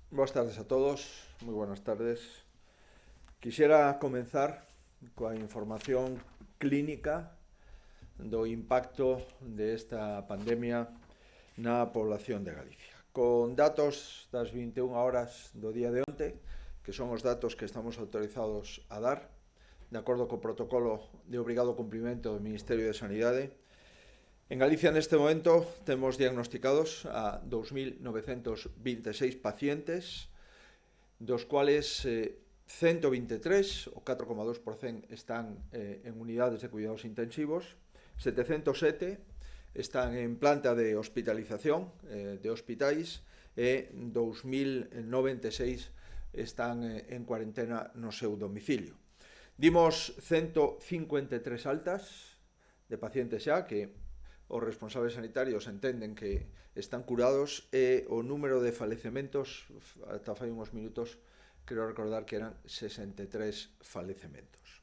Boas tardes a todos, moi buenas tardes. Quixera comenzar coa información clínica do impacto desta pandemia na población de Galicia. Con datos das 21 horas do día de onte, que son os datos que estamos autorizados a dar, de acordo co protocolo de obrigado cumprimento do Ministerio de Sanidade, en Galicia neste momento temos diagnosticados a 2.926 pacientes, dos cuales 123, o 4,2%, están en unidades de cuidados intensivos, 707 están en planta de hospitalización de hospitais e 2.096 están en cuarentena no seu domicilio. Dimos 153 altas de pacientes xa que os responsables sanitarios entenden que están curados e o número de falecementos, ata fai uns minutos, creo recordar que eran 63 falecementos.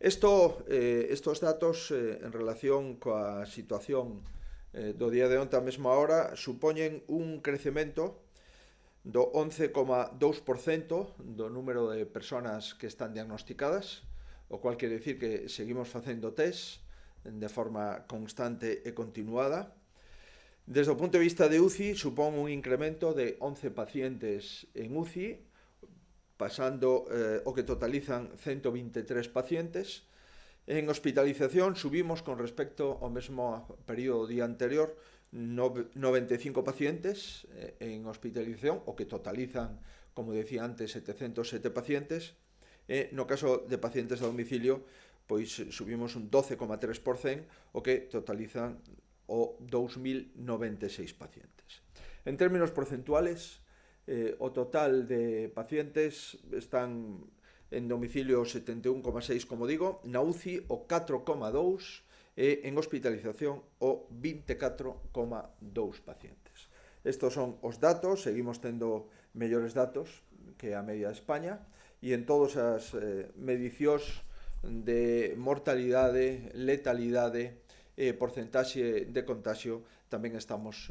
Estos datos en relación coa situación do día de onte á mesma hora supoñen un crecemento do 11,2% do número de persoas que están diagnosticadas, o cual quere dicir que seguimos facendo test de forma constante e continuada. Desde o punto de vista de UCI, supón un incremento de 11 pacientes en UCI, pasando o que totalizan 123 pacientes. En hospitalización subimos con respecto ao mesmo período do día anterior 95 pacientes en hospitalización, o que totalizan, como decía antes, 707 pacientes. No caso de pacientes a domicilio, pois subimos un 12,3%, o que totalizan o 2.096 pacientes. En términos porcentuales, o total de pacientes están en domicilio 71,6, como digo, na UCI o 4,2 e en hospitalización o 24,2 pacientes. Estos son os datos, seguimos tendo mellores datos que a media de España, e en todas as medicións de mortalidade, letalidade e porcentaxe de contagio tamén estamos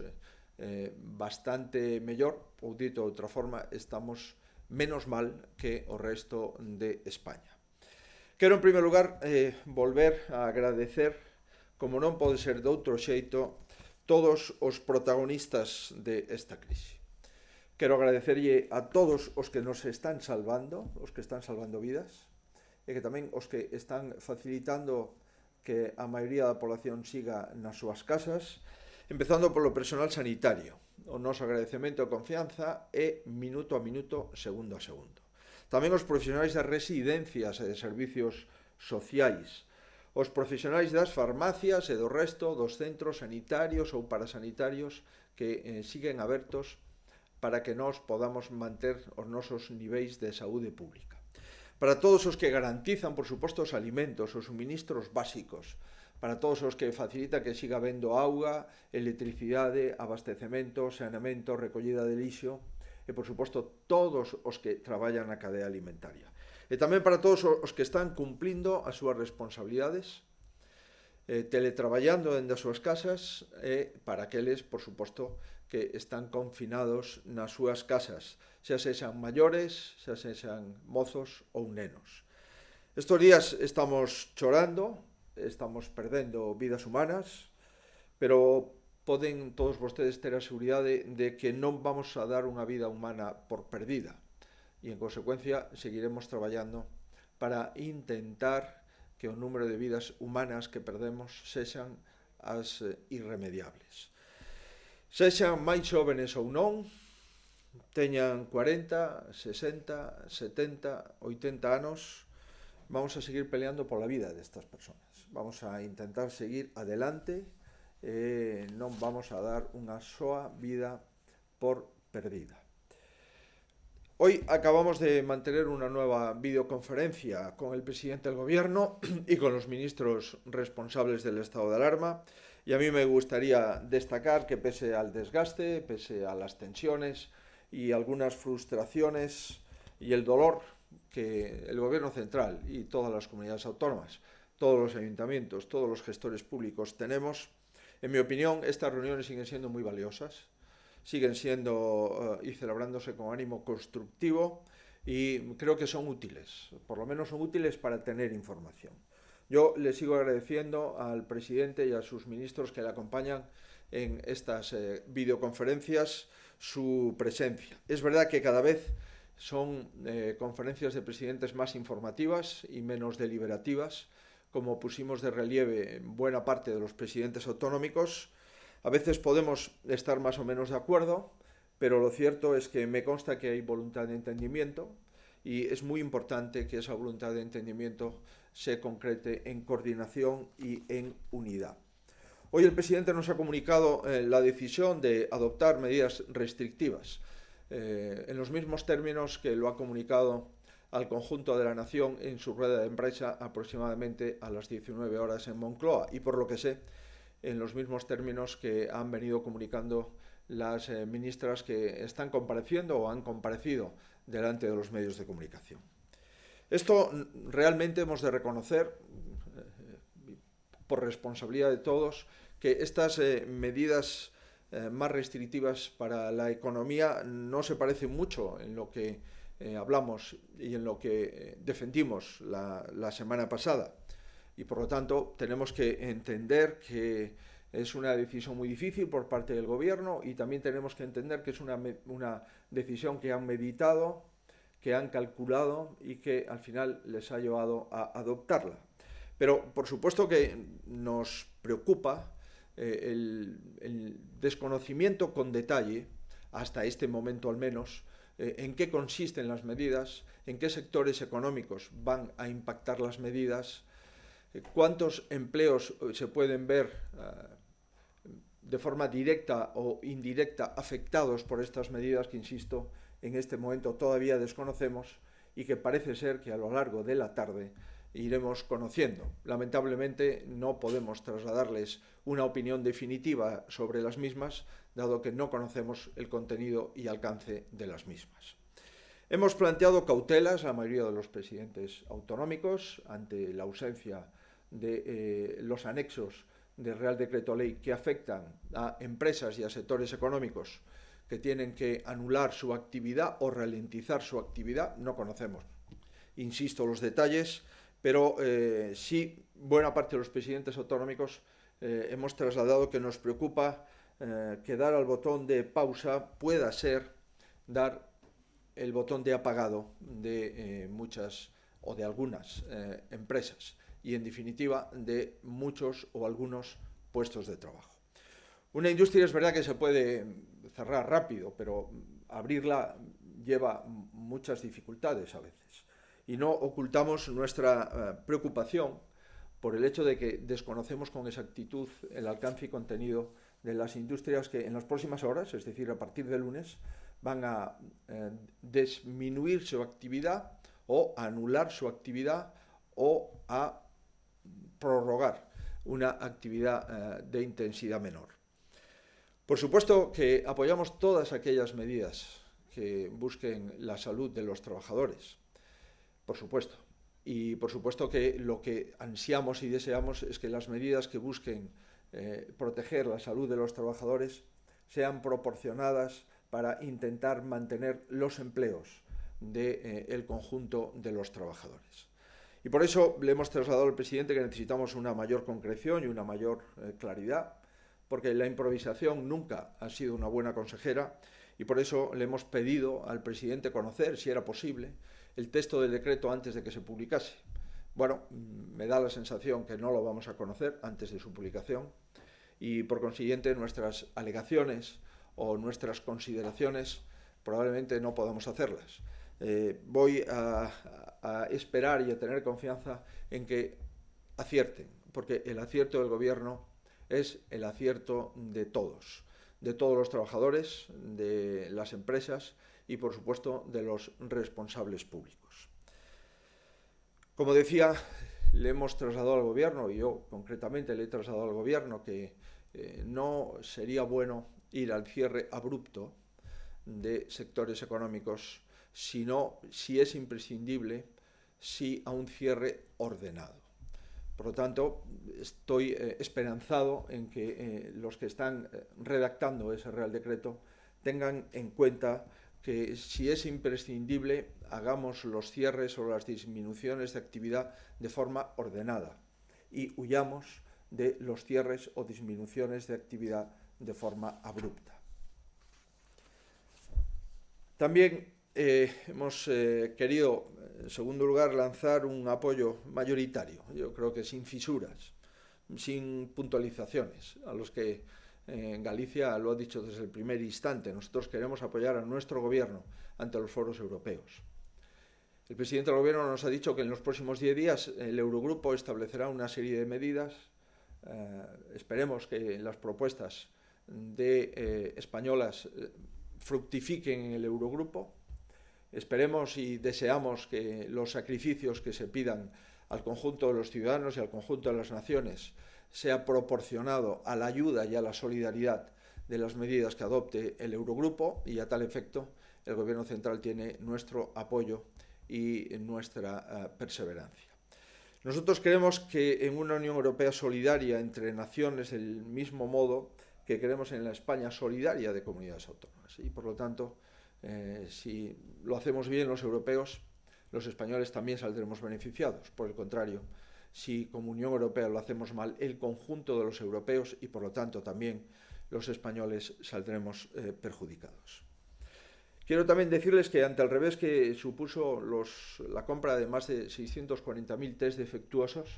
bastante mellor, ou dito de outra forma, estamos menos mal que o resto de España. Quero, en primeiro lugar, volver a agradecer, como non pode ser de outro xeito, todos os protagonistas desta crise. Quero agradecerlle a todos os que nos están salvando, os que están salvando vidas, e que tamén os que están facilitando que a maioría da población siga nas súas casas, empezando polo personal sanitario. O noso agradecemento e confianza é minuto a minuto, segundo a segundo. Tamén os profesionais das residencias e de servicios sociais, os profesionais das farmacias e do resto dos centros sanitarios ou parasanitarios que siguen abertos para que nós podamos manter os nosos niveis de saúde pública. Para todos os que garantizan, por suposto, os alimentos, os suministros básicos, para todos os que facilitan que siga habendo auga, electricidade, abastecemento, saneamento, recollida de lixo, e, por suposto, todos os que traballan na cadea alimentaria. E tamén para todos os que están cumplindo as súas responsabilidades, teletraballando dende as súas casas, e para aqueles, por suposto, que están confinados nas súas casas, xa sexan maiores, xa sexan mozos ou nenos. Estos días estamos chorando, estamos perdendo vidas humanas, pero poden todos vostedes ter a seguridade de que non vamos a dar unha vida humana por perdida, e en consecuencia seguiremos traballando para intentar que o número de vidas humanas que perdemos sexan as irremediables. Sexan máis xóvenes ou non, teñan 40, 60, 70, 80 anos, vamos a seguir peleando pola vida destas persoas. Vamos a intentar seguir adelante, non vamos a dar unha soa vida por perdida. Hoy acabamos de mantener una nueva videoconferencia con el presidente del gobierno y con los ministros responsables del estado de alarma, y a mí me gustaría destacar que pese al desgaste, pese a las tensiones y algunas frustraciones y el dolor que el gobierno central y todas las comunidades autónomas, todos los ayuntamientos, todos los gestores públicos tenemos, en mi opinión, estas reuniones siguen siendo muy valiosas, siguen siendo y celebrándose con ánimo constructivo, y creo que son útiles, por lo menos son útiles para tener información. Yo le sigo agradeciendo al presidente y a sus ministros que le acompañan en estas videoconferencias su presencia. Es verdad que cada vez son conferencias de presidentes más informativas y menos deliberativas, como pusimos de relieve en buena parte de los presidentes autonómicos. A veces podemos estar más o menos de acuerdo, pero lo cierto es que me consta que hay voluntad de entendimiento, y es muy importante que esa voluntad de entendimiento se concrete en coordinación y en unidad. Hoy el presidente nos ha comunicado la decisión de adoptar medidas restrictivas, en los mismos términos que lo ha comunicado al conjunto de la nación en su rueda de prensa aproximadamente a las 19 horas en Moncloa, y por lo que sé, en los mismos términos que han venido comunicando las ministras que están compareciendo o han comparecido delante de los medios de comunicación. Esto realmente hemos de reconocer, por responsabilidad de todos, que estas medidas más restrictivas para la economía no se parecen mucho en lo que hablamos y en lo que defendimos la semana pasada. Y por lo tanto tenemos que entender que es una decisión muy difícil por parte del gobierno, y también tenemos que entender que es una decisión que han meditado, que han calculado y que al final les ha llevado a adoptarla. Pero por supuesto que nos preocupa el desconocimiento con detalle, hasta este momento al menos, en qué consisten las medidas, en qué sectores económicos van a impactar las medidas, cuántos empleos se pueden ver de forma directa o indirecta afectados por estas medidas que, insisto, en este momento todavía desconocemos y que parece ser que a lo largo de la tarde iremos conociendo. Lamentablemente no podemos trasladarles una opinión definitiva sobre las mismas, dado que no conocemos el contenido y alcance de las mismas. Hemos planteado cautelas a la mayoría de los presidentes autonómicos ante la ausencia de los anexos del Real Decreto Ley que afectan a empresas y a sectores económicos que tienen que anular su actividad o ralentizar su actividad. No conocemos, insisto, los detalles, pero sí, buena parte de los presidentes autonómicos hemos trasladado que nos preocupa que dar al botón de pausa pueda ser dar el botón de apagado de muchas o de algunas empresas, y en definitiva de muchos o algunos puestos de trabajo. Una industria es verdad que se puede cerrar rápido, pero abrirla lleva muchas dificultades a veces. Y no ocultamos nuestra preocupación por el hecho de que desconocemos con exactitud el alcance y contenido de las industrias que en las próximas horas, es decir, a partir de lunes, van a disminuir su actividad o a anular su actividad o a prorrogar una actividad de intensidad menor. Por supuesto que apoyamos todas aquellas medidas que busquen la salud de los trabajadores, por supuesto. Y por supuesto que lo que ansiamos y deseamos es que las medidas que busquen proteger la salud de los trabajadores sean proporcionadas para intentar mantener los empleos del conjunto de los trabajadores. Y por eso le hemos trasladado al presidente que necesitamos una mayor concreción y una mayor claridad, porque la improvisación nunca ha sido una buena consejera, y por eso le hemos pedido al presidente conocer, si era posible, el texto del decreto antes de que se publicase. Bueno, me da la sensación que no lo vamos a conocer antes de su publicación, y por consiguiente nuestras alegaciones o nuestras consideraciones probablemente no podamos hacerlas. Voy a esperar y a tener confianza en que acierten, porque el acierto del gobierno es el acierto de todos los trabajadores, de las empresas y, por supuesto, de los responsables públicos. Como decía, le hemos trasladado al gobierno, y yo concretamente le he trasladado al gobierno, que no sería bueno ir al cierre abrupto de sectores económicos, sino, si es imprescindible, sí a un cierre ordenado. Por lo tanto, estoy esperanzado en que los que están redactando ese Real Decreto tengan en cuenta que, si es imprescindible, hagamos los cierres o las disminuciones de actividad de forma ordenada y huyamos de los cierres o disminuciones de actividad de forma abrupta. También hemos querido, en segundo lugar, lanzar un apoyo mayoritario, yo creo que sin fisuras, sin puntualizaciones, a los que Galicia lo ha dicho desde el primer instante. Nosotros queremos apoyar a nuestro gobierno ante los foros europeos. El presidente del gobierno nos ha dicho que en los próximos 10 días el Eurogrupo establecerá una serie de medidas. Esperemos que las propuestas españolas fructifiquen en el Eurogrupo. Esperemos y deseamos que los sacrificios que se pidan al conjunto de los ciudadanos y al conjunto de las naciones sea proporcionado a la ayuda y a la solidaridad de las medidas que adopte el Eurogrupo, y a tal efecto el Gobierno central tiene nuestro apoyo y nuestra perseverancia. Nosotros creemos que en una Unión Europea solidaria entre naciones, del mismo modo que creemos en la España solidaria de comunidades autónomas, y por lo tanto, si lo hacemos bien los europeos, los españoles también saldremos beneficiados. Por el contrario, si como Unión Europea lo hacemos mal, el conjunto de los europeos y por lo tanto también los españoles saldremos perjudicados. Quiero también decirles que, ante el revés que supuso la compra de más de 640.000 test defectuosos,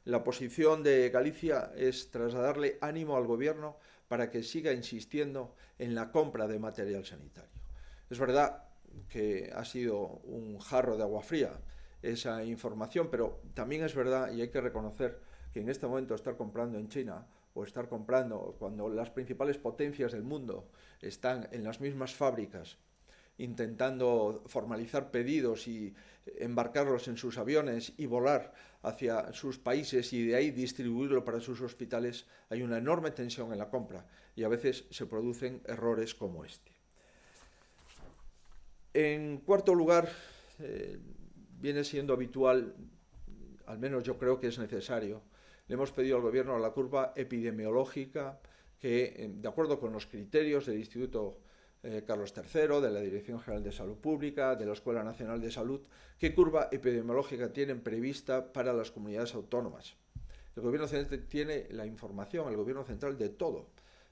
la posición de Galicia es trasladarle ánimo al Gobierno para que siga insistiendo en la compra de material sanitario. Es verdad que ha sido un jarro de agua fría esa información, pero también es verdad, y hay que reconocer, que en este momento estar comprando en China o estar comprando cuando las principales potencias del mundo están en las mismas fábricas intentando formalizar pedidos y embarcarlos en sus aviones y volar hacia sus países y de ahí distribuirlo para sus hospitales, hay una enorme tensión en la compra y a veces se producen errores como este. En cuarto lugar, viene siendo habitual, al menos yo creo que es necesario, le hemos pedido al Gobierno la curva epidemiológica que, de acuerdo con los criterios del Instituto Carlos III, de la Dirección General de Salud Pública, de la Escuela Nacional de Salud, qué curva epidemiológica tienen prevista para las comunidades autónomas. El Gobierno central tiene la información, el Gobierno central, de todo,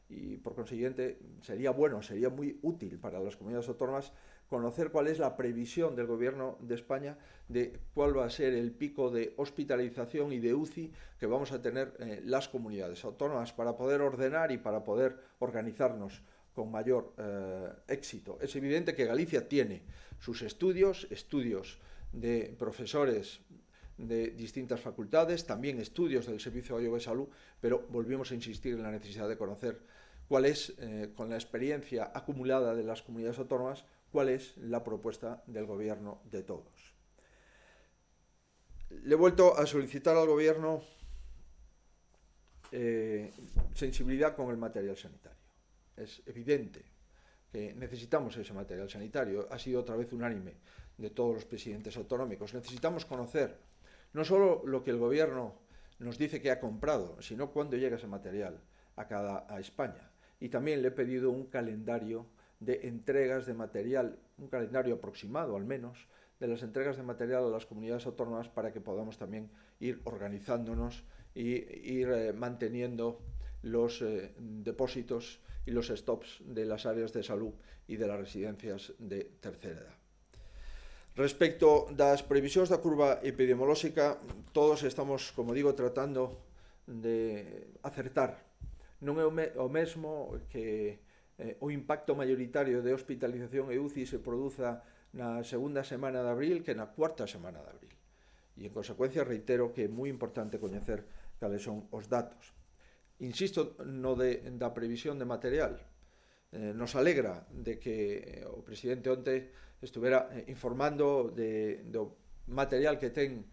y por consiguiente sería bueno, sería muy útil para las comunidades autónomas conocer cuál es la previsión del Gobierno de España de cuál va a ser el pico de hospitalización y de UCI que vamos a tener las comunidades autónomas para poder ordenar y para poder organizarnos con mayor éxito. Es evidente que Galicia tiene sus estudios de profesores de distintas facultades, también estudios del Servicio Galego de Salud, pero volvemos a insistir en la necesidad de conocer cuál es, con la experiencia acumulada de las comunidades autónomas, cuál es la propuesta del Gobierno de todos. Le he vuelto a solicitar al Gobierno sensibilidad con el material sanitario. Es evidente que necesitamos ese material sanitario. Ha sido otra vez unánime de todos los presidentes autonómicos. Necesitamos conocer no solo lo que el Gobierno nos dice que ha comprado, sino cuándo llega ese material a España. Y también le he pedido un calendario de entregas de material, un calendario aproximado al menos, de las entregas de material a las comunidades autónomas para que podamos también ir organizándonos y ir manteniendo los depósitos y los stops de las áreas de salud y de las residencias de tercera edad. Respecto das previsións da curva epidemiolóxica, todos estamos, como digo, tratando de acertar. Non é o mesmo que o impacto maioritario de hospitalización e UCI se produza na segunda semana de abril que na cuarta semana de abril. E, en consecuencia, reitero que é moi importante coñecer cales son os datos. Insisto no da previsión de material. Nos alegra de que o presidente onte estuvera informando do material que ten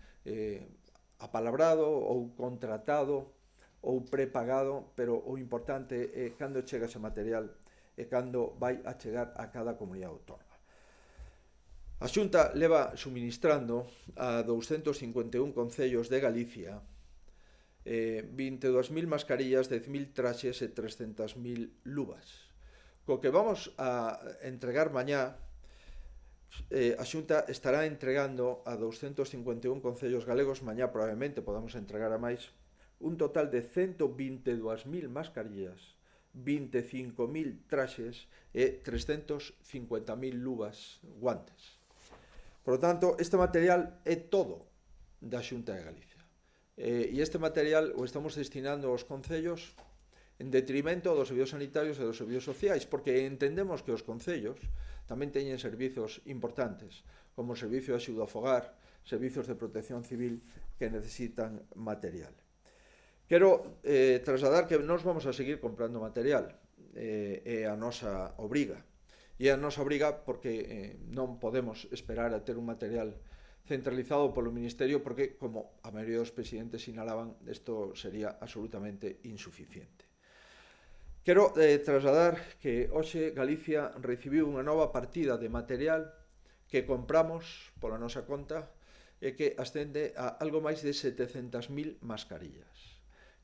apalabrado ou contratado ou prepagado, pero o importante é cando chega ese material e cando vai a chegar a cada comunidade autónoma. A Xunta leva suministrando a 251 concellos de Galicia 22.000 mascarillas, 10.000 traxes e 300.000 luvas. Co que vamos a entregar mañá, a Xunta estará entregando a 251 concellos galegos, mañá probablemente podamos entregar a máis, un total de 122.000 mascarillas, 25.000 traxes e 350.000 luvas, guantes. Por lo tanto, este material é todo da Xunta de Galicia. E este material o estamos destinando aos concellos en detrimento dos servizos sanitarios e dos servizos sociais, porque entendemos que os concellos tamén teñen servizos importantes, como o servicio de axuda ao fogar, servizos de protección civil que necesitan material. Quero trasladar que nós vamos a seguir comprando material, é a nosa obriga. E a nosa obriga porque non podemos esperar a ter un material centralizado polo Ministerio porque, como a maioría dos presidentes sinalaban, isto sería absolutamente insuficiente. Quero trasladar que hoxe Galicia recibiu unha nova partida de material que compramos pola nosa conta e que ascende a algo máis de 700.000 mascarillas.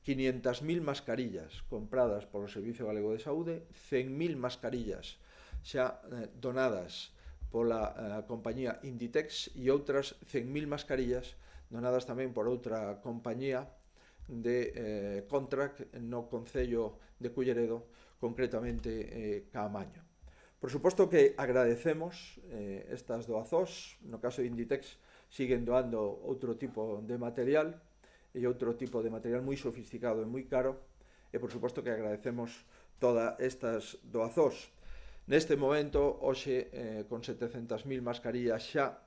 500.000 mascarillas compradas polo Servicio Galego de Saúde, 100.000 mascarillas xa donadas pola compañía Inditex e outras 100.000 mascarillas donadas tamén por outra compañía de Contract no Concello de Culleredo, concretamente Caamaño. Por suposto que agradecemos estas doazós, no caso de Inditex siguen doando outro tipo de material, e outro tipo de material moi sofisticado e moi caro, e por suposto que agradecemos todas estas doazós. Neste momento, hoxe, con 700.000 mascarillas xa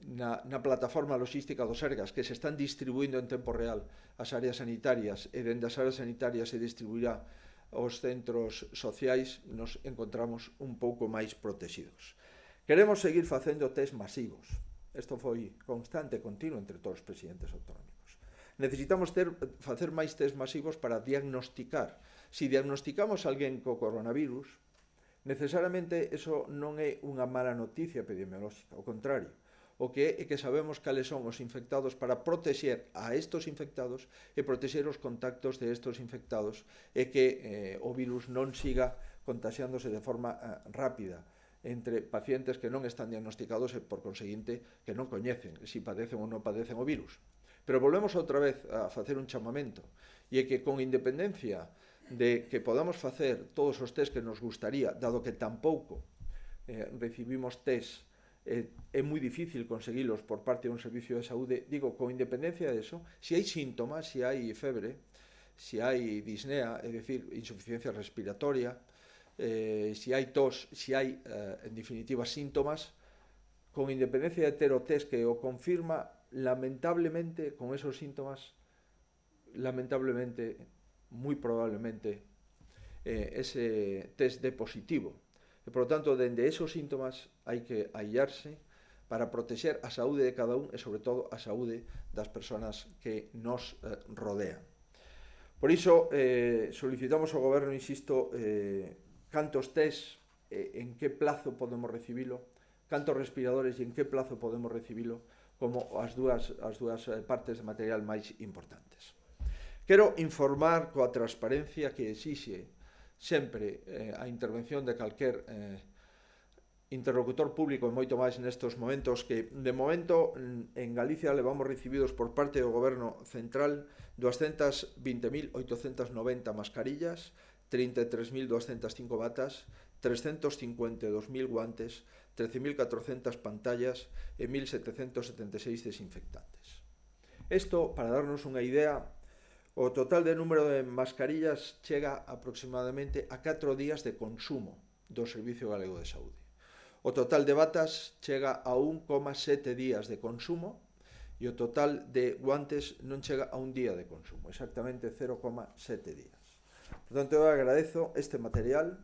na plataforma logística do Sergas, que se están distribuindo en tempo real as áreas sanitarias, e dende as áreas sanitarias se distribuirá aos centros sociais, nos encontramos un pouco máis protegidos. Queremos seguir facendo test masivos. Isto foi constante e continuo entre todos os presidentes autonómicos. Necesitamos facer máis test masivos para diagnosticar. Se diagnosticamos a alguén co coronavirus, necesariamente eso non é unha mala noticia epidemiolóxica, ao contrario. O que é que sabemos cales son os infectados para protexer a estos infectados e protexer os contactos de estos infectados e que o virus non siga contaxiándose de forma rápida entre pacientes que non están diagnosticados e, por conseguinte, que non coñecen se padecen ou non padecen o virus. Pero volvemos outra vez a facer un chamamento, e é que con independencia de que podamos facer todos os test que nos gustaría, dado que tampouco recibimos test, é moi difícil conseguilos por parte dun servicio de saúde, digo, con independencia de eso, se hai síntomas, se hai febre, se hai disnea, é dicir, insuficiencia respiratoria, se hai tos, se hai, en definitiva, síntomas, con independencia de ter o test que o confirma, lamentablemente, con esos síntomas, lamentablemente, moi probablemente, ese test de positivo. E, por lo tanto, dende esos síntomas hai que aillarse para protexer a saúde de cada un e, sobre todo, a saúde das persoas que nos rodean. Por iso, solicitamos ao Goberno, insisto, cantos test, en que plazo podemos recibilo, cantos respiradores e en que plazo podemos recibilo, como as dúas partes de material máis importantes. Quero informar coa transparencia que exixe sempre a intervención de calquer interlocutor público, e moito máis nestes momentos, que de momento en Galicia levamos recibidos por parte do Goberno Central 220.890 mascarillas, 33.205 batas, 352.000 guantes, 13.400 pantallas e 1.776 desinfectantes. Isto, para darnos unha idea, O total de número de mascarillas chega aproximadamente a 4 días de consumo do Servicio Galego de Saúde. O total de batas chega a 1,7 días de consumo e o total de guantes non chega a un día de consumo, exactamente 0,7 días. Por tanto, eu agradezo este material,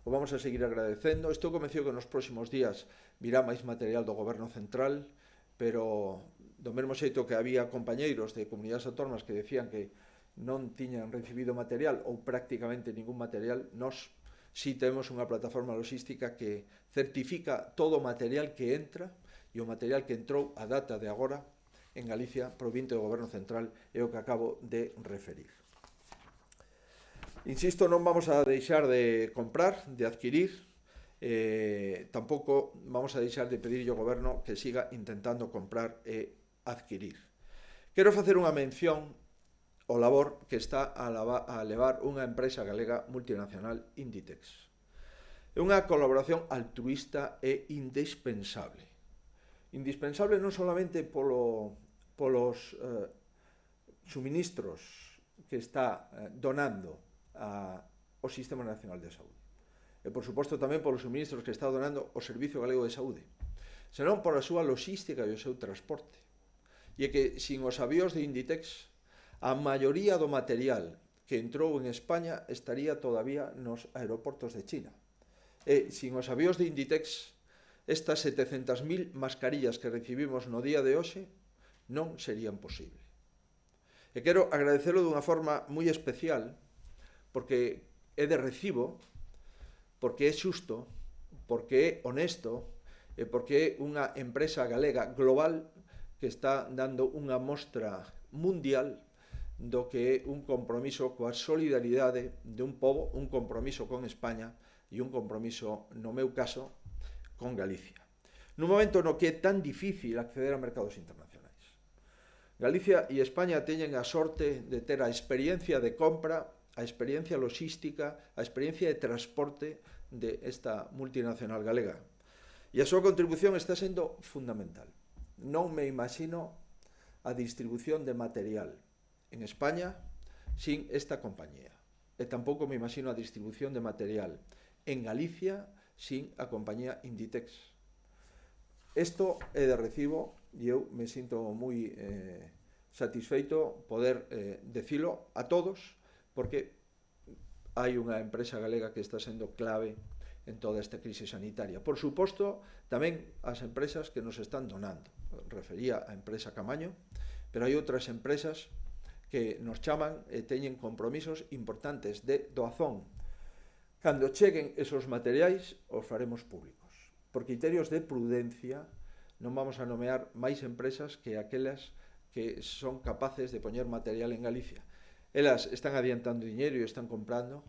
o vamos a seguir agradecendo. Estou convencido que nos próximos días virá máis material do Goberno Central, pero do mesmo xeito que había compañeiros de comunidades autónomas que decían que non tiñan recibido material ou prácticamente ningún material, nós si temos unha plataforma logística que certifica todo o material que entra, e o material que entrou a data de agora en Galicia provinte do Goberno Central é o que acabo de referir. Insisto, non vamos a deixar de comprar, de adquirir, tampouco vamos a deixar de pedirlle ao Goberno que siga intentando comprar e adquirir. Quero facer unha mención ao labor que está a levar unha empresa galega multinacional, Inditex. É unha colaboración altruista e indispensable. Indispensable non solamente polos suministros que está donando ao Sistema Nacional de Saúde, e por suposto tamén polos suministros que está donando o Servicio Galego de Saúde, senón pola súa logística e o seu transporte. E é que, sin os avións de Inditex, a maioría do material que entrou en España estaría todavía nos aeroportos de China. E, sin os avións de Inditex, estas 700.000 mascarillas que recibimos no día de hoxe non serían posible. E quero agradecelo dunha forma moi especial, porque é de recibo, porque é xusto, porque é honesto, e porque é unha empresa galega global que está dando unha mostra mundial do que é un compromiso coa solidaridade de un pobo, un compromiso con España e un compromiso, no meu caso, con Galicia. Nun momento no que é tan difícil acceder a mercados internacionais. Galicia e España teñen a sorte de ter a experiencia de compra, a experiencia logística, a experiencia de transporte de esta multinacional galega. E a súa contribución está sendo fundamental. Non me imagino a distribución de material en España sin esta compañía. E tampouco me imagino a distribución de material en Galicia sin a compañía Inditex. Isto é de recibo e eu me sinto moi satisfeito poder decilo a todos, porque hai unha empresa galega que está sendo clave en toda esta crise sanitaria. Por suposto, tamén as empresas que nos están donando. Refería a empresa Camaño, pero hai outras empresas que nos chaman e teñen compromisos importantes de doazón. Cando cheguen esos materiais, os faremos públicos. Por criterios de prudencia, non vamos a nomear máis empresas que aquelas que son capaces de poñer material en Galicia. Elas están adiantando dinheiro e están comprando,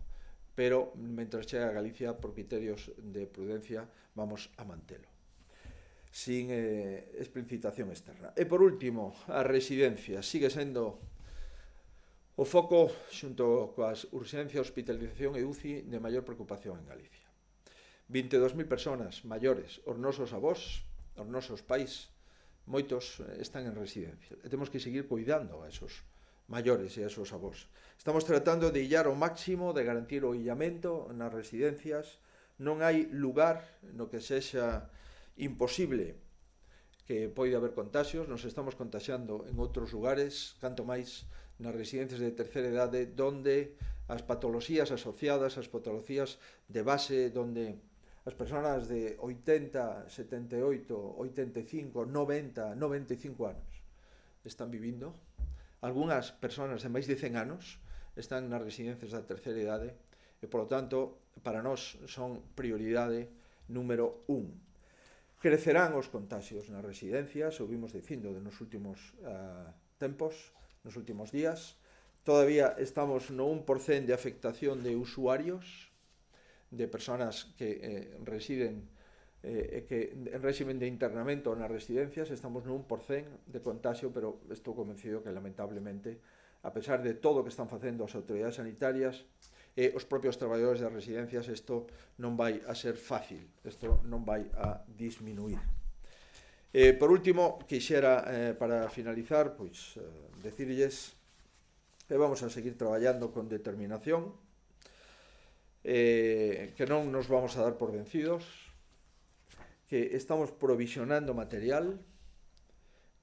pero mentras chega a Galicia, por criterios de prudencia, vamos a mantelo, sin explicitación externa. E por último, a residencia sigue sendo o foco, xunto coas urxencias, hospitalización e UCI, de maior preocupación en Galicia. 22.000 personas maiores, os nosos avós, os nosos pais, moitos están en residencia. E temos que seguir cuidando a esos maiores e a esos avós. Estamos tratando de illar o máximo, de garantir o illamento nas residencias. Non hai lugar no que sexa imposible que poida haber contagios. Nos estamos contagiando en outros lugares, canto máis nas residencias de terceira idade, donde as patoloxías asociadas, as patologías de base, donde as persoas de 80, 78, 85, 90, 95 anos están vivindo. Algúnas persoas de máis de 100 anos están nas residencias da terceira idade e, polo tanto, para nós son prioridade número 1. Crecerán os contagios nas residencias, o vimos dicindo nos últimos tempos, nos últimos días. Todavía estamos no 1% de afectación de usuarios, de persoas que residen que en régimen de internamento nas residencias. Estamos no 1% de contagio, pero estou convencido que, lamentablemente, a pesar de todo o que están facendo as autoridades sanitarias e os propios traballadores das residencias, isto non vai a ser fácil, isto non vai a disminuir. Por último, quixera, para finalizar, decirlles e vamos a seguir traballando con determinación, que non nos vamos a dar por vencidos, que estamos provisionando material,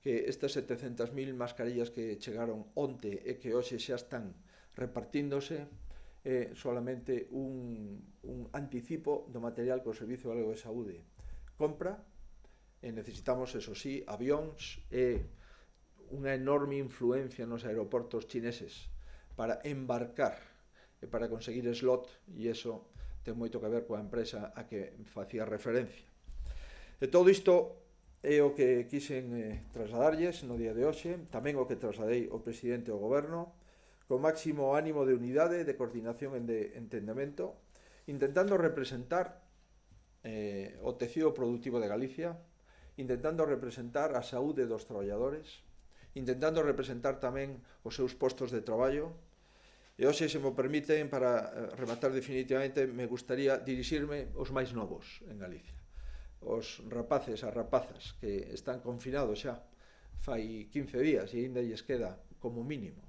que estas 700.000 mascarillas que chegaron onte e que hoxe xa están repartíndose é solamente un anticipo do material que o Servicio Galego de Saúde compra, e necesitamos, eso sí, avións e unha enorme influencia nos aeroportos chineses para embarcar e para conseguir slot, e iso ten moito que ver coa empresa a que facía referencia. E todo isto é o que quixen trasladarlles no día de hoxe, tamén o que trasladei ao presidente do goberno, con máximo ánimo de unidade, de coordinación e de entendemento, intentando representar o tecido productivo de Galicia, intentando representar a saúde dos traballadores, intentando representar tamén os seus postos de traballo. E hoxe, se me permiten, para rematar definitivamente, me gustaría dirixirme aos máis novos en Galicia, os rapaces, as rapazas que están confinados xa fai 15 días e ainda lles queda como mínimo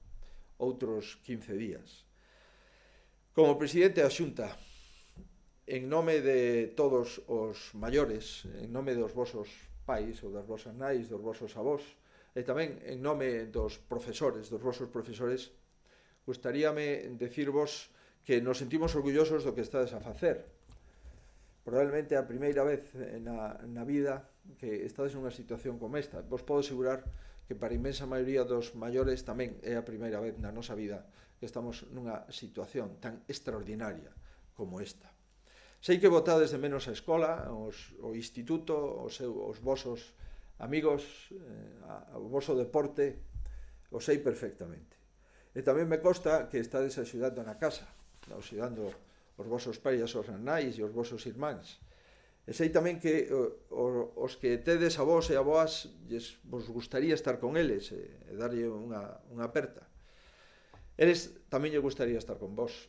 outros 15 días. Como presidente da Xunta, en nome de todos os maiores, en nome dos vosos pais ou das vosas nais, dos vosos avós, e tamén en nome dos profesores, dos vosos profesores, gustaríame decirvos que nos sentimos orgullosos do que estades a facer. Probablemente a primeira vez na vida que estades nunha situación como esta. Vos podo asegurar que para a inmensa maioría dos maiores tamén é a primeira vez na nosa vida que estamos nunha situación tan extraordinaria como esta. Sei que botades de menos a escola, o instituto, os vosos amigos, o voso deporte, o sei perfectamente. E tamén me consta que estades axudando na casa, axudando os vosos pais e as vosas nais e os vosos irmáns. E sei tamén que os que tedes avós e avoas vos gustaría estar con eles e darlle unha aperta. Eles tamén lle gustaría estar con vos,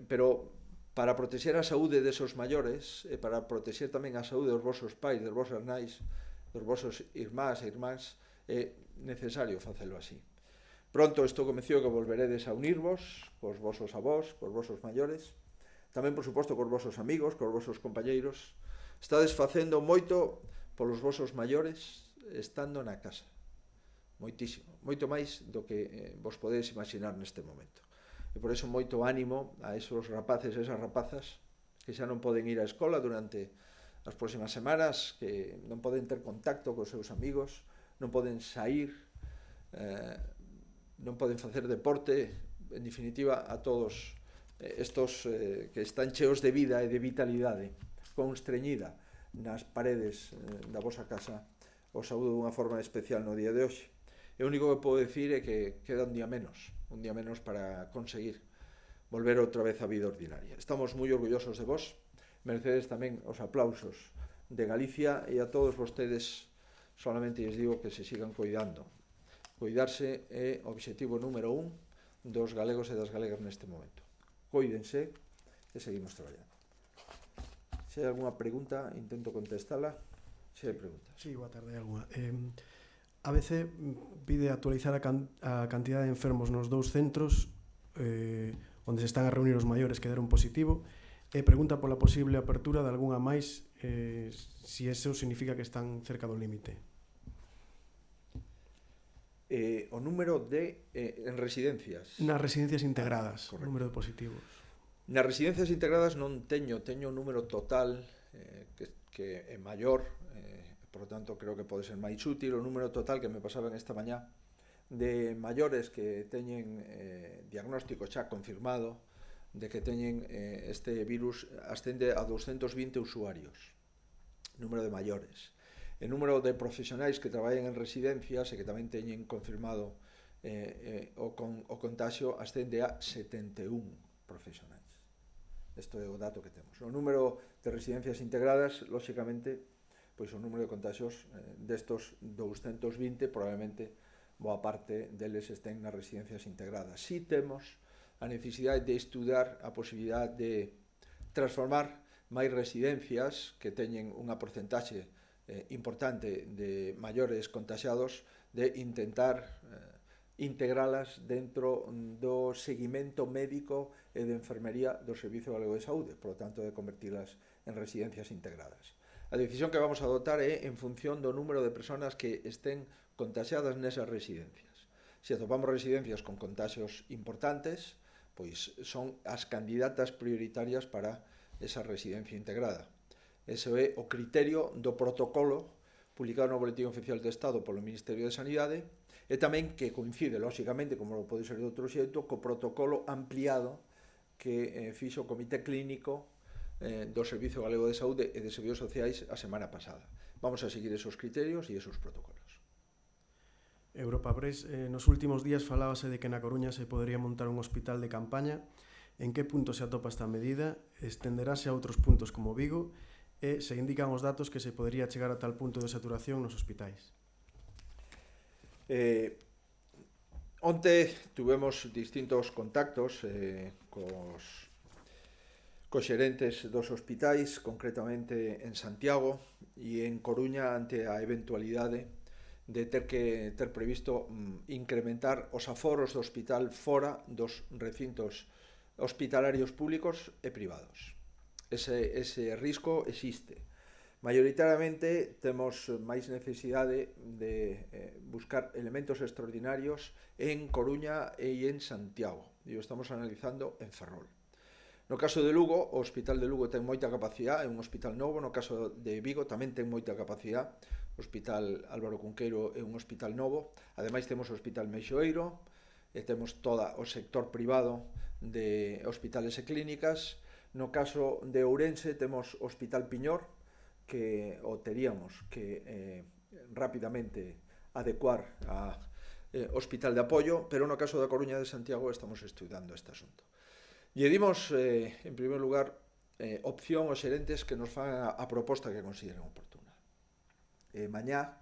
pero para protexer a saúde desos maiores e para protexer tamén a saúde dos vosos pais, das vosas nais, dos vosos irmáns e irmáns, é necesario facelo así. Pronto estou convencido que volveredes a unirvos cos vosos avós, cos vosos maiores, tamén, por suposto, cos vosos amigos, cos vosos compañeiros. Estades facendo moito polos vosos maiores estando na casa. Moitísimo. Moito máis do que vos podedes imaginar neste momento. E por iso moito ánimo a esos rapaces e esas rapazas que xa non poden ir á escola durante as próximas semanas, que non poden ter contacto cos seus amigos, non poden sair, non poden facer deporte, en definitiva, a todos estos que están cheos de vida e de vitalidade, constreñida nas paredes da vosa casa, os saúdo dunha forma especial no día de hoxe. E o único que podo decir é que queda un día menos para conseguir volver outra vez á vida ordinaria. Estamos moi orgullosos de vos, merecedes tamén os aplausos de Galicia, e a todos vostedes solamente lles digo que se sigan cuidando. Cuidarse é o obxectivo número 1 dos galegos e das galegas neste momento. Cuídense e seguimos traballando. Se hai algunha pregunta, intento contestala. Se hai preguntas. Sí, boa tarde, alguna. ABC pide actualizar a cantidad de enfermos nos dous centros onde se están a reunir os maiores que deron positivo, e pregunta pola posible apertura de algunha máis, si eso significa que están cerca do límite. O número de en residencias. Nas residencias integradas, o número de positivos. Nas residencias integradas non teño o número total que é maior, por lo tanto creo que pode ser máis útil o número total que me pasaban esta mañá de maiores que teñen diagnóstico xa confirmado de que teñen este virus ascende a 220 usuarios, número de maiores. O número de profesionais que traballan en residencias e que tamén teñen confirmado o contagio ascende a 71 profesionais. Isto é o dato que temos. O número de residencias integradas, lóxicamente, pois o número de contagios destos 220 probablemente boa parte deles estén nas residencias integradas. Si temos a necesidade de estudar a posibilidade de transformar máis residencias que teñen unha porcentaxe importante de maiores contagiados, de intentar integralas dentro do seguimento médico e de enfermería do Servicio Galego de Saúde, por lo tanto de convertilas en residencias integradas. A decisión que vamos a adoptar é en función do número de persoas que estén contaxiadas nesas residencias. Se atopamos residencias con contaxios importantes, pois son as candidatas prioritarias para esa residencia integrada. Ese é o criterio do protocolo publicado no Boletín Oficial do Estado polo Ministerio de Sanidade e tamén que coincide, lóxicamente, como pode ser de outro xeito, co protocolo ampliado que fixo o Comité Clínico do Servicio Galego de Saúde e de Servicios Sociais a semana pasada. Vamos a seguir esos criterios e esos protocolos. Europa Press, nos últimos días falábase de que na Coruña se podería montar un hospital de campaña. En que punto se atopa esta medida? Estenderase a outros puntos como Vigo? E se indican os datos que se podería chegar a tal punto de saturación nos hospitais? Onte tuvemos distintos contactos cos xerentes dos hospitais, concretamente en Santiago e en Coruña, ante a eventualidade de ter previsto incrementar os aforos do hospital fora dos recintos hospitalarios públicos e privados. Ese risco existe. Maioritariamente temos máis necesidade de buscar elementos extraordinarios en Coruña e en Santiago, e o estamos analizando en Ferrol. No caso de Lugo, o Hospital de Lugo ten moita capacidade, é un hospital novo. No caso de Vigo tamén ten moita capacidade. O Hospital Álvaro Cunqueiro é un hospital novo. Ademais temos o Hospital Meixoeiro e temos todo o sector privado de hospitales e clínicas. No caso de Ourense temos o Hospital Piñor, que o teríamos que rapidamente adecuar a hospital de apoio, pero no caso da Coruña de Santiago estamos estudando este asunto. E dimos, en primer lugar, opción aos xerentes que nos fan a proposta que consideren oportuna. Mañá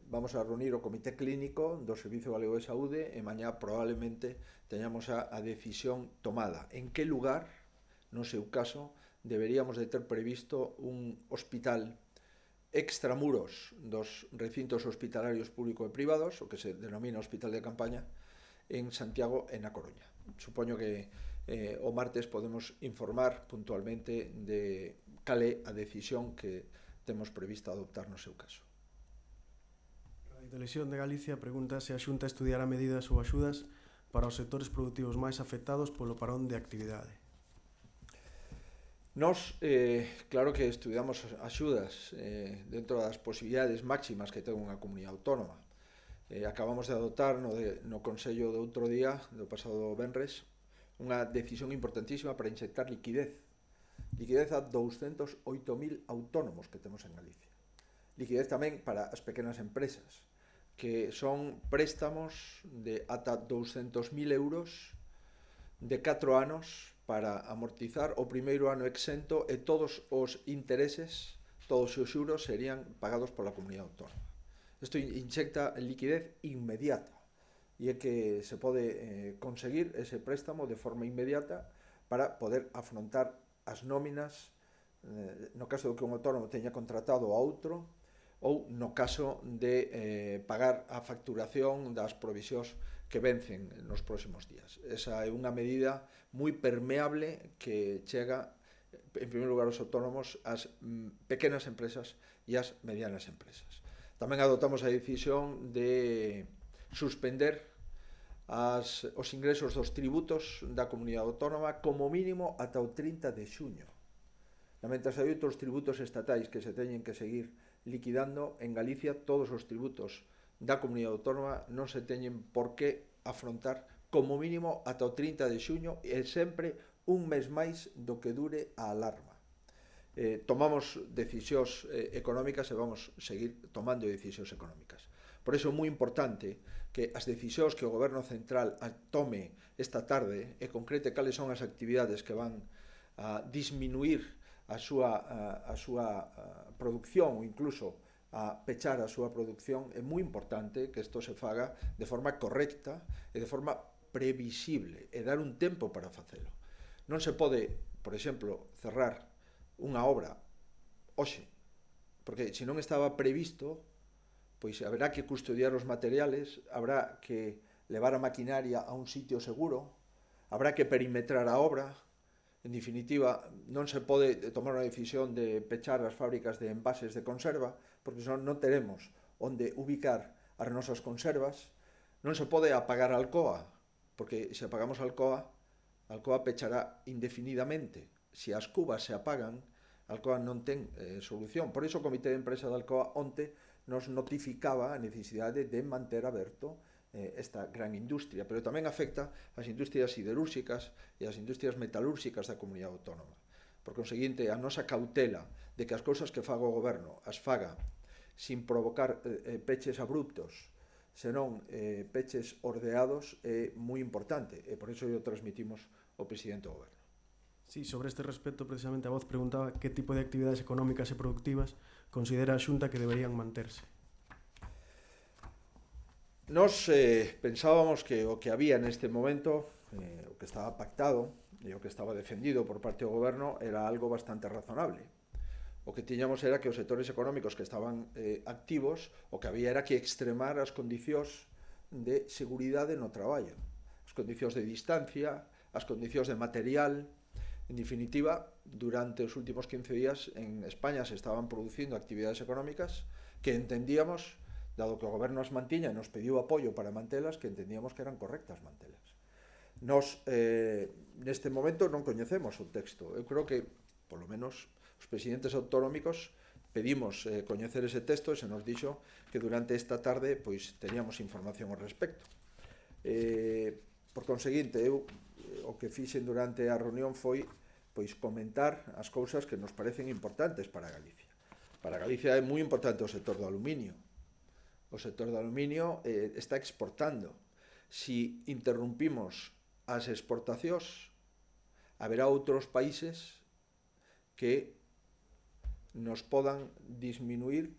vamos a reunir o Comité Clínico do Servicio Galego de Saúde e mañá probablemente teñamos a decisión tomada. En que lugar, no seu caso, deberíamos de ter previsto un hospital extramuros dos recintos hospitalarios públicos e privados, o que se denomina hospital de campaña, en Santiago e na Coruña. Supoño que o martes podemos informar puntualmente de cal é a decisión que temos previsto adoptar no seu caso. Radio Televisión de Galicia pregunta se a Xunta estudiará medidas ou axudas para os sectores produtivos máis afectados polo parón de actividade. Nos, claro que estudiamos axudas dentro das posibilidades máximas que ten unha comunidade autónoma. Acabamos de adoptar no Consello do outro día, do pasado venres, unha decisión importantísima para inyectar liquidez a 208.000 autónomos que temos en Galicia. Liquidez tamén para as pequenas empresas, que son préstamos de ata 200.000 euros de 4 anos para amortizar o primeiro ano exento e todos os intereses, todos os xuros serían pagados pola comunidade autónoma. Isto inyecta liquidez inmediata e é que se pode conseguir ese préstamo de forma inmediata para poder afrontar as nóminas no caso de que un autónomo teña contratado a outro ou no caso de pagar a facturación das provisións que vencen nos próximos días. Esa é unha medida moi permeable que chega, en primeiro lugar, aos autónomos, ás pequenas empresas e ás medianas empresas. Tamén adoptamos a decisión de suspender os ingresos dos tributos da comunidade autónoma como mínimo ata o 30 de xuño. Mentres hai outros tributos estatais que se teñen que seguir liquidando, en Galicia todos os tributos da comunidade autónoma non se teñen por que afrontar como mínimo ata o 30 de xuño e sempre un mes máis do que dure a alarma. Tomamos decisións económicas e vamos seguir tomando decisións económicas. Por iso é moi importante que as decisións que o Goberno Central tome esta tarde e concrete cales son as actividades que van a disminuir a súa producción ou incluso a pechar a súa producción. É moi importante que isto se faga de forma correcta e de forma previsible e dar un tempo para facelo. Non se pode, por exemplo, cerrar unha obra hoxe, porque se non estaba previsto, pois haberá que custodiar os materiales, habrá que levar a maquinaria a un sitio seguro, habrá que perimetrar a obra. En definitiva, non se pode tomar unha decisión de pechar as fábricas de envases de conserva, porque senón non teremos onde ubicar as nosas conservas. Non se pode apagar a Alcoa, porque se apagamos a Alcoa pechará indefinidamente. Se as cubas se apagan, Alcoa non ten solución. Por iso o Comité de Empresa de Alcoa onte nos notificaba a necesidade de manter aberto esta gran industria, pero tamén afecta as industrias siderúrxicas e as industrias metalúrxicas da comunidade autónoma. Por conseguinte, a nosa cautela de que as cousas que faga o goberno as faga sin provocar peches abruptos, senón peches ordeados, é moi importante, e por iso o transmitimos ao presidente do goberno. Sí, sobre este respecto, precisamente a voz preguntaba que tipo de actividades económicas e productivas considera a Xunta que deberían manterse. Nos pensábamos que o que había neste momento, o que estaba pactado e o que estaba defendido por parte do goberno era algo bastante razonable. O que tiñamos era que os sectores económicos que estaban activos, o que había era que extremar as condicións de seguridade no traballo, as condicións de distancia, as condicións de material. En definitiva, durante os últimos 15 días en España se estaban producindo actividades económicas que entendíamos, dado que o goberno as mantiña e nos pediu apoio para mantelas, que entendíamos que eran correctas mantelas. Nos, neste momento, non coñecemos o texto. Eu creo que, polo menos, os presidentes autonómicos pedimos coñecer ese texto e se nos dixo que durante esta tarde pois teníamos información ao respecto. Por conseguinte, eu o que fixen durante a reunión foi pois comentar as cousas que nos parecen importantes para Galicia. Para Galicia é moi importante o sector do aluminio. O sector do aluminio está exportando. Si interrumpimos as exportacións, haberá outros países que nos podan disminuir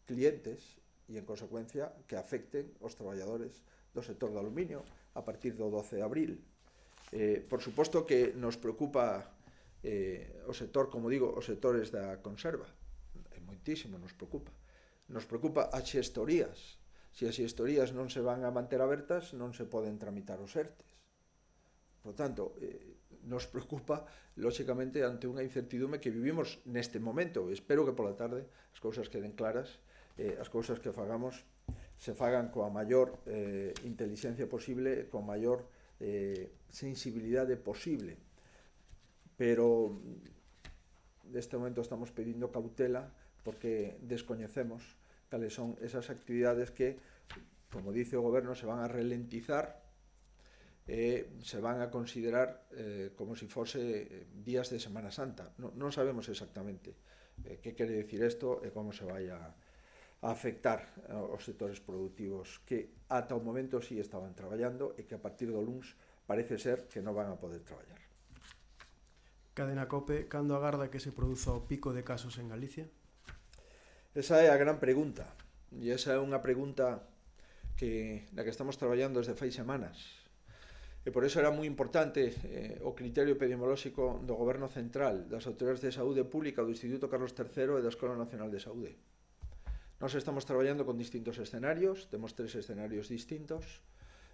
clientes e, en consecuencia, que afecten os traballadores do sector do aluminio a partir do 12 de abril. Por suposto que nos preocupa o sector, como digo, os sectores da conserva. Moitísimo nos preocupa. Nos preocupa as xestorías. Se as xestorías non se van a manter abertas, non se poden tramitar os ERTES. Por tanto, nos preocupa, lóxicamente, ante unha incertidume que vivimos neste momento. Espero que pola tarde as cousas queden claras, as cousas que fagamos se fagan coa maior inteligencia posible, coa maior sensibilidade posible. Pero neste momento estamos pedindo cautela porque descoñecemos cales son esas actividades que, como dice o goberno, se van a ralentizar e se van a considerar como se fose días de Semana Santa. Non sabemos exactamente que quere decir isto e como se vai a afectar aos sectores productivos que ata o momento sí estaban traballando e que a partir do luns parece ser que non van a poder traballar. Cadena COPE, cando agarda que se produza o pico de casos en Galicia? Esa é a gran pregunta, e esa é unha pregunta na que estamos traballando desde fai semanas. E por iso era moi importante o criterio epidemiolóxico do Goberno Central, das autoridades de saúde pública, do Instituto Carlos III e da Escola Nacional de Saúde. Nós estamos traballando con distintos escenarios, temos 3 escenarios distintos,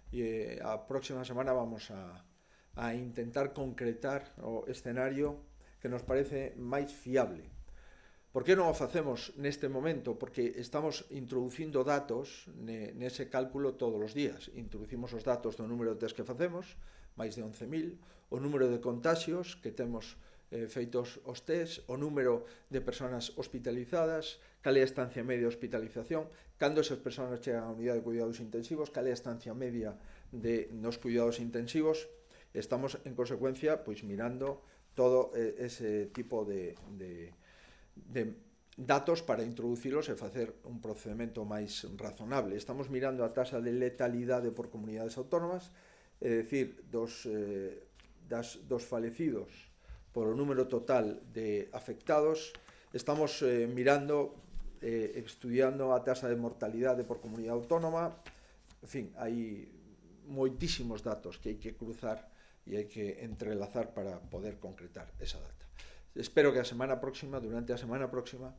e a próxima semana vamos a intentar concretar o escenario que nos parece máis fiable. Por que non o facemos neste momento? Porque estamos introducindo datos nese cálculo todos os días. Introducimos os datos do número de test que facemos, máis de 11.000, o número de contagios que temos feitos os test, o número de persoas hospitalizadas, cal é a estancia media de hospitalización, cando esas persoas chegan á unidade de cuidados intensivos, cal é a estancia media nos cuidados intensivos. Estamos, en consecuencia, pois mirando todo ese tipo de datos para introducilos e facer un procedimento máis razonable. Estamos mirando a taxa de letalidade por comunidades autónomas, é dicir, dos falecidos por o número total de afectados. Estamos mirando, estudiando a taxa de mortalidade por comunidade autónoma. En fin, hai moitísimos datos que hai que cruzar e hai que entrelazar para poder concretar esa data. Espero que durante a semana próxima,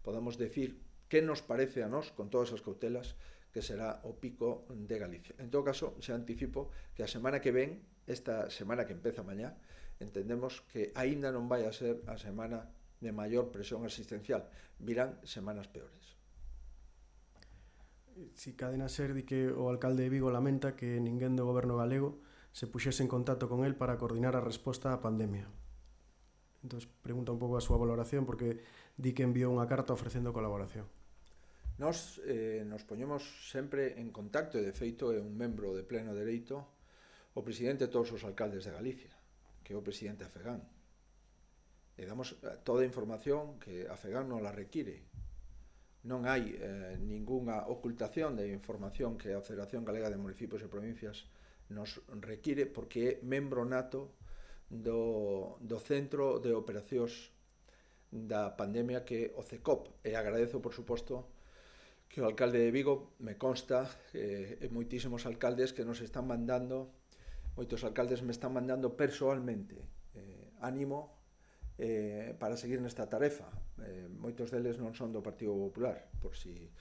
podamos decir que nos parece a nós, con todas as cautelas, que será o pico de Galicia. En todo caso, xa anticipo que a semana que ven, esta semana que empeza mañá, entendemos que aínda non vai a ser a semana de maior presión asistencial. Virán semanas peores. Si cadena ser di que o alcalde de Vigo lamenta que ninguén do goberno galego se puxese en contacto con el para coordinar a resposta á pandemia. Entón, pregunta un pouco a súa valoración, porque di que enviou unha carta ofrecendo colaboración. Nos poñemos sempre en contacto, e de feito é un membro de pleno dereito o presidente de todos os alcaldes de Galicia, que é o presidente Afegán. E damos toda a información que Afegán non la require. Non hai ningunha ocultación de información que a Federación Galega de Municipios e Provincias nos require, porque é membro nato do Centro de Operacións da Pandemia, que é o CECOP. E agradezo, por suposto, que o alcalde de Vigo, me consta, moitísimos alcaldes que nos están mandando, moitos alcaldes me están mandando persoalmente ánimo para seguir nesta tarefa. Moitos deles non son do Partido Popular, por si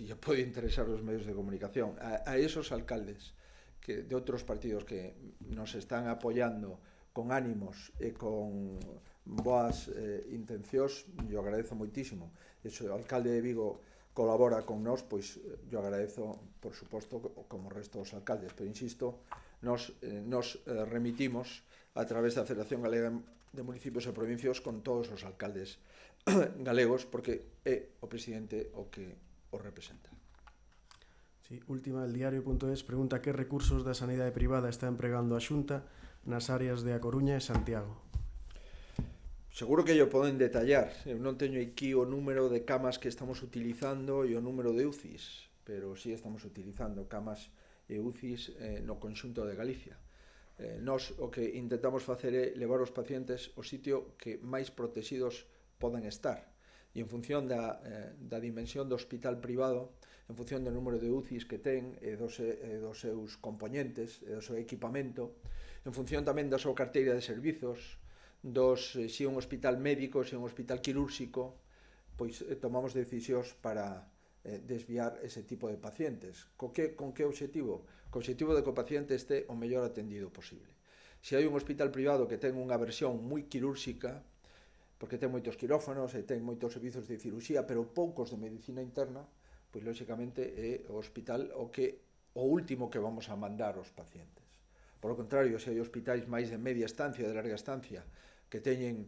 lle pode interesar os medios de comunicación. A esos alcaldes que de outros partidos que nos están apoiando con ánimos e con boas intencións, yo agradezo moitísimo. E se o alcalde de Vigo colabora con nós, pois yo agradezo, por suposto, como o resto dos alcaldes, pero insisto, nos remitimos a través da Federación Galega de Municipios e Provincias con todos os alcaldes galegos, porque é o presidente o que o representa. Sí, última, el diario.es pregunta que recursos da sanidade privada está empregando a Xunta nas áreas de A Coruña e Santiago. Seguro que yo poden detallar. Eu non teño aquí o número de camas que estamos utilizando e o número de UCIs, pero sí estamos utilizando camas e UCIs no conxunto de Galicia. Nós o que intentamos facer é levar os pacientes ao sitio que máis protegidos poden estar. E en función da dimensión do hospital privado, en función do número de UCIs que ten e dos seus componentes e do seu equipamento, en función tamén da súa carteira de servizos, se é un hospital médico, se é un hospital quirúrxico, pois tomamos decisións para desviar ese tipo de pacientes. Con que obxectivo? Co obxectivo de que o paciente este o mellor atendido posible. Se hai un hospital privado que ten unha versión moi quirúrxica, porque ten moitos quirófanos e ten moitos servizos de cirurxía, pero poucos de medicina interna, pois lóxicamente é o hospital o último que vamos a mandar aos pacientes. Por o contrario, se hai hospitais máis de media estancia, de larga estancia, que teñen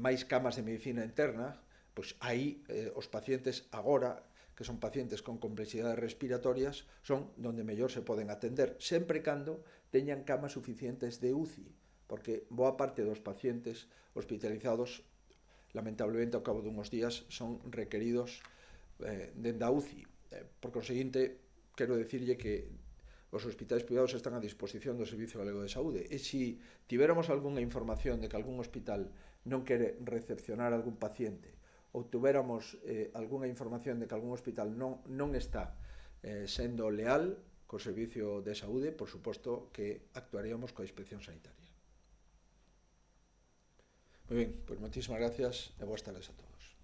máis camas de medicina interna, pois aí os pacientes agora, que son pacientes con complexidades respiratorias, son donde mellor se poden atender, sempre cando teñan camas suficientes de UCI, porque boa parte dos pacientes hospitalizados, lamentablemente ao cabo dunhos días, son requeridos dende a UCI. Por conseguinte, quero dicirlle que os hospitais privados están a disposición do Servicio Galego de Saúde, e se tiveramos algunha información de que algún hospital non quere recepcionar algún paciente, ou tuveramos algunha información de que algún hospital non está sendo leal co Servicio de Saúde, por suposto que actuaríamos coa inspección sanitaria. Moi ben, pois moitísimas gracias e boas tardes a todos.